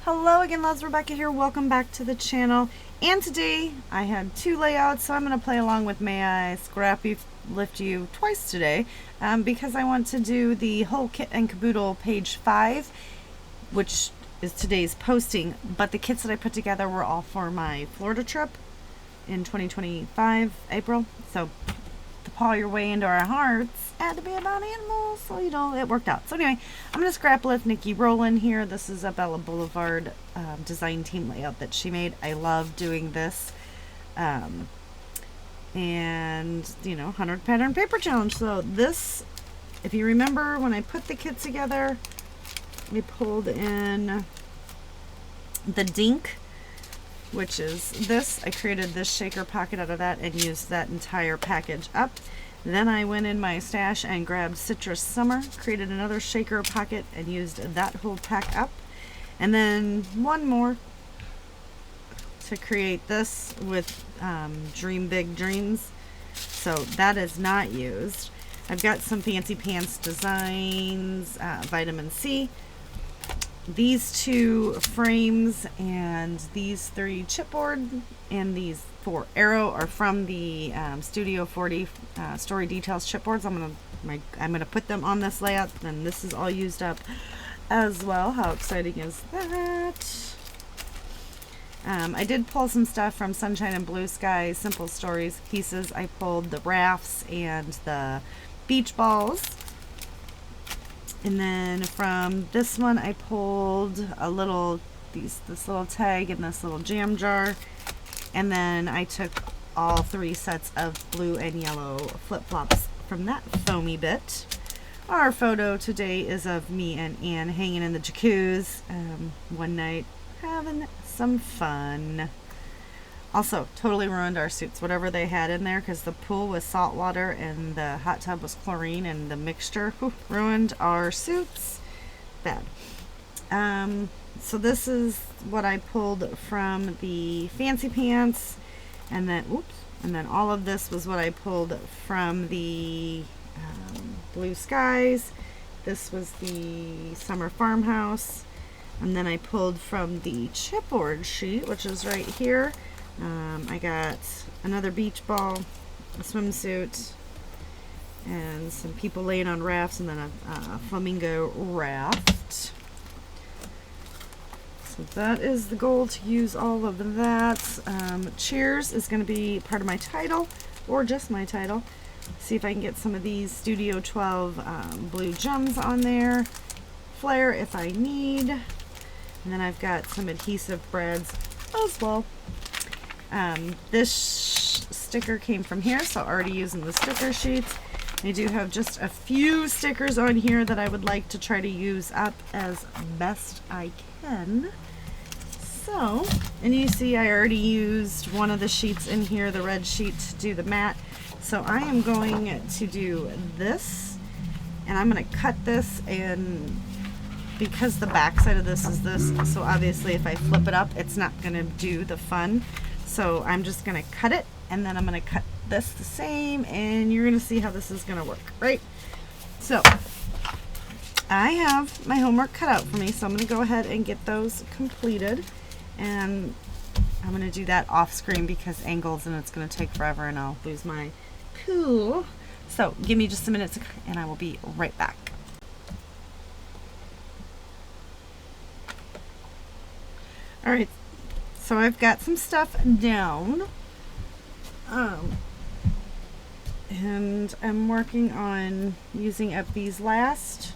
Hello again, loves. Rebecca here. Welcome back to the channel. And today I had two layouts, so I'm going to play along with May I Scraplift you twice today because I want to do the whole kit and caboodle page 5, which is today's posting. But the kits that I put together were all for my Florida trip in 2025, April. So to paw your way into our hearts had to be about animals, so you know it worked out. So anyway, I'm gonna Scraplift Nikki Rowland here. This is a Bella Boulevard design team layout that she made. I love doing this, and you know, 100 pattern paper challenge. So this, if you remember when I put the kit together, I pulled in the dink, which is this. I created this shaker pocket out of that and used that entire package up. Then I went in my stash and grabbed Citrus Summer, created another shaker pocket and used that whole pack up. And then one more to create this with Dream Big Dreams. So that is not used. I've got some Fancy Pants Designs, Vitamin C. These two frames and these 3 chipboard and these 4 arrow are from the Studio 40 Story Details chipboards. I'm gonna put them on this layout, and this is all used up as well. How exciting is that? I did pull some stuff from Sunshine and Blue Sky Simple Stories pieces. I pulled the rafts and the beach balls. And then from this one I pulled a little this little tag and this little jam jar. And then I took all 3 sets of blue and yellow flip-flops from that foamy bit. Our photo today is of me and Anne hanging in the jacuzzi one night, having some fun. Also, totally ruined our suits, whatever they had in there, because the pool was salt water and the hot tub was chlorine, and the mixture ruined our suits. Bad. So this is what I pulled from the Fancy Pants, and then all of this was what I pulled from the Blue Skies. This was the Summer Farmhouse, and then I pulled from the chipboard sheet, which is right here. I got another beach ball, a swimsuit, and some people laying on rafts, and then a flamingo raft. So that is the goal, to use all of that. Cheers is going to be part of my title, or just my title. See if I can get some of these Studio 12 blue gems on there. Flare if I need. And then I've got some adhesive brads as well. This sticker came from here, so already using the sticker sheets. I do have just a few stickers on here that I would like to try to use up as best I can. So, and you see I already used one of the sheets in here, the red sheet, to do the mat. So I am going to do this, and I'm going to cut this, and because the back side of this is this, so obviously if I flip it up, it's not going to do the fun. So I'm just going to cut it, and then I'm going to cut this the same, and you're going to see how this is going to work, right? So I have my homework cut out for me, so I'm going to go ahead and get those completed, and I'm going to do that off screen because angles, and it's going to take forever, and I'll lose my cool. So give me just a minute, and I will be right back. All right. So I've got some stuff down, and I'm working on using up these last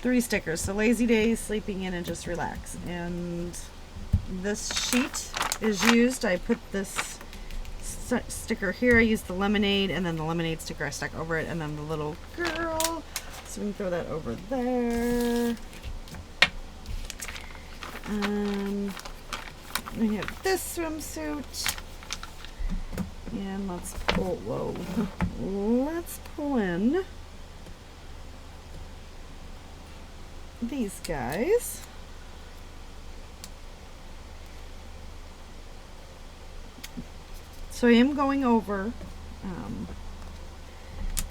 3 stickers. So Lazy Days, Sleeping In, and Just Relax. And this sheet is used. I put this sticker here. I used the lemonade, and then the lemonade sticker I stuck over it, and then the little girl. So we can throw that over there. We have this swimsuit, and let's pull in these guys. So I am going over,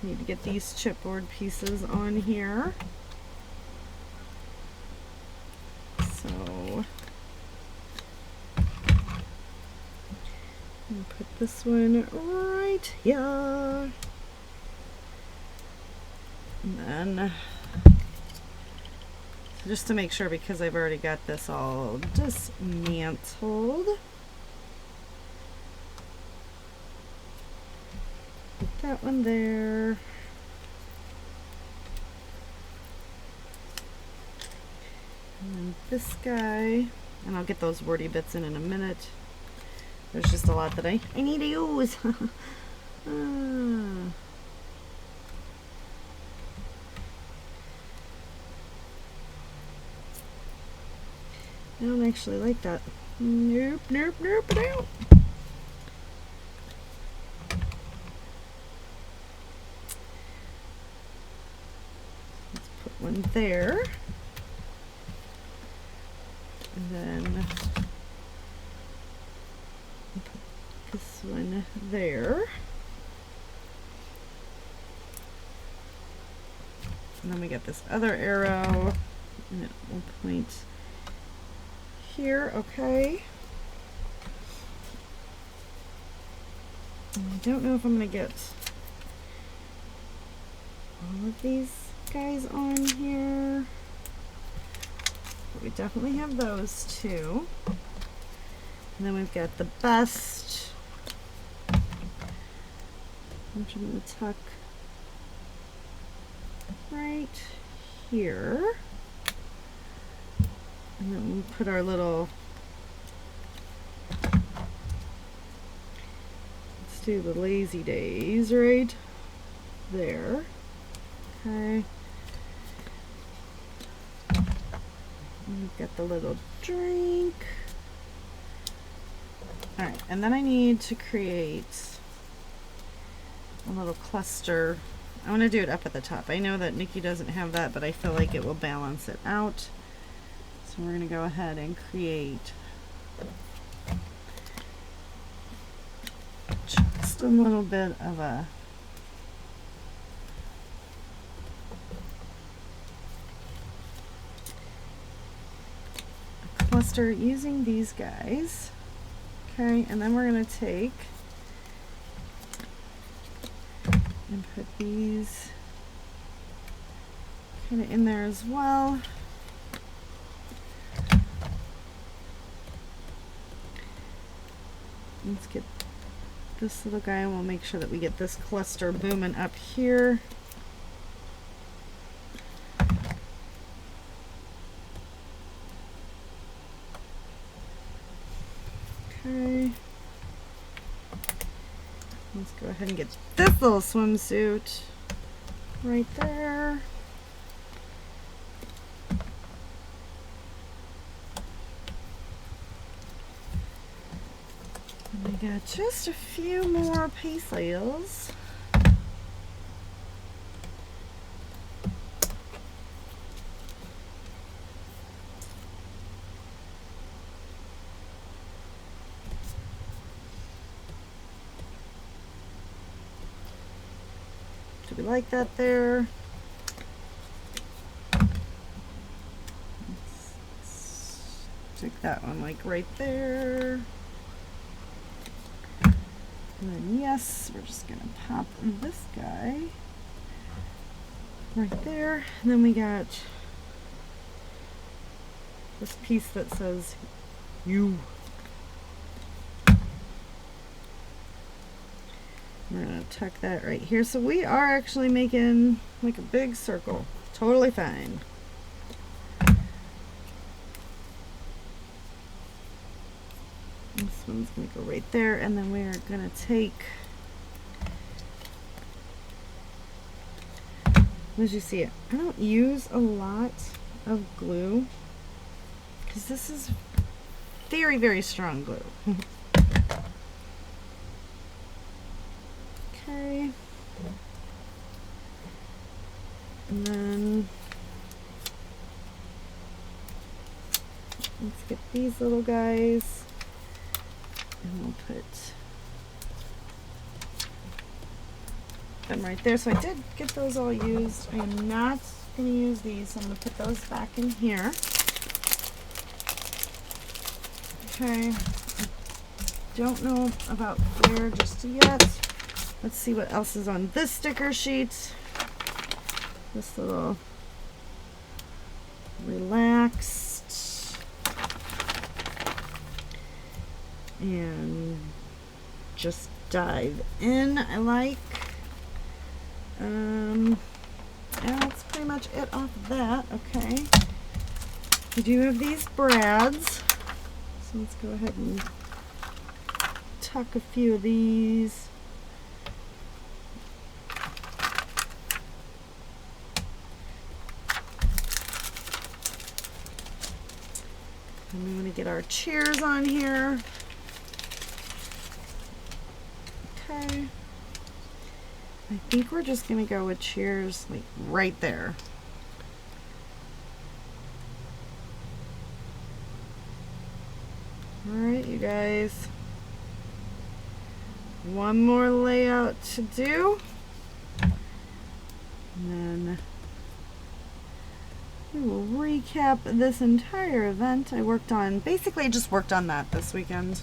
need to get these chipboard pieces on here. So I'm put this one right here. And then, so just to make sure, because I've already got this all dismantled, put that one there. And then this guy, and I'll get those wordy bits in a minute. There's just a lot that I need to use. I don't actually like that. Nope, nope, nope, nope. Let's put one there. And then put this one there. And then we get this other arrow, and it will point here. Okay. And I don't know if I'm going to get all of these guys on here. But we definitely have those two. And then we've got the best, which I'm going to tuck right here. And then we'll put our little, let's do the lazy days right there. Okay. And we've got the little drink. Alright, and then I need to create a little cluster. I want to do it up at the top. I know that Nikki doesn't have that, but I feel like it will balance it out. So we're going to go ahead and create just a little bit of a cluster using these guys. Okay, and then we're going to take and put these kind of in there as well. Let's get this little guy, and we'll make sure that we get this cluster booming up here. Okay. Let's go ahead and get this little swimsuit right there. And we got just a few more pieces. Do we like that there? Let's stick that one like right there. And then yes, we're just gonna pop this guy right there. And then we got this piece that says you. We're gonna tuck that right here. So we are actually making like a big circle. Totally fine. This one's gonna go right there, and then we're gonna take, as you see, I don't use a lot of glue because this is very, very strong glue. Okay. And then let's get these little guys, and we'll put them right there. So I did get those all used. I am not going to use these. So I'm going to put those back in here. Okay. Don't know about Flair just yet. Let's see what else is on this sticker sheet. This little relaxed and just dive in. I like. Yeah, that's pretty much it off of that. Okay. We do have these brads. So let's go ahead and tuck a few of these. And we want to get our cheers on here. Okay. I think we're just going to go with cheers like right there. Alright, you guys. One more layout to do. And then we will recap this entire event. I worked on, basically just worked on that this weekend.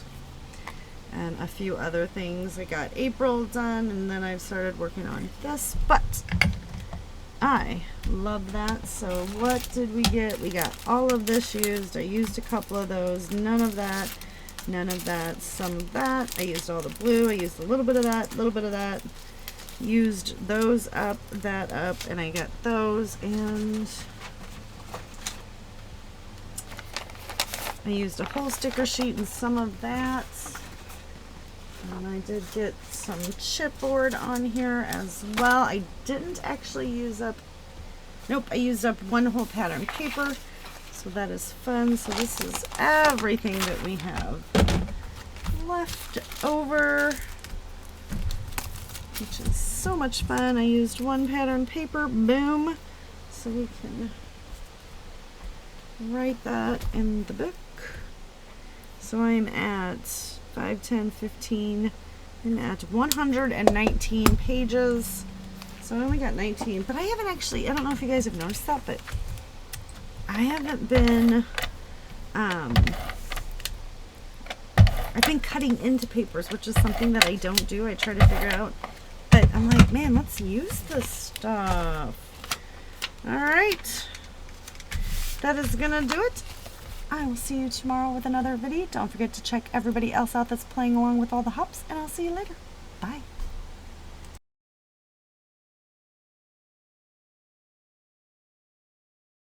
And a few other things. I got April done, and then I've started working on this, but I love that. So what did we get? We got all of this used. I used a couple of those. None of that. None of that. Some of that. I used all the blue. I used a little bit of that. A little bit of that. Used those up, that up, and I got those, and I used a whole sticker sheet and some of that. And I did get some chipboard on here as well. I didn't actually use up, nope, I used up one whole pattern paper. So that is fun. So this is everything that we have left over, which is so much fun. I used one pattern paper, boom. So we can write that in the book. So I'm at 5, 10, 15, I'm at 119 pages. So I only got 19, but I haven't actually, I don't know if you guys have noticed that, but I haven't been, I've been cutting into papers, which is something that I don't do. I try to figure out, but I'm like, man, let's use this stuff. All right, that is gonna do it. I will see you tomorrow with another video. Don't forget to check everybody else out that's playing along with all the hops, and I'll see you later. Bye.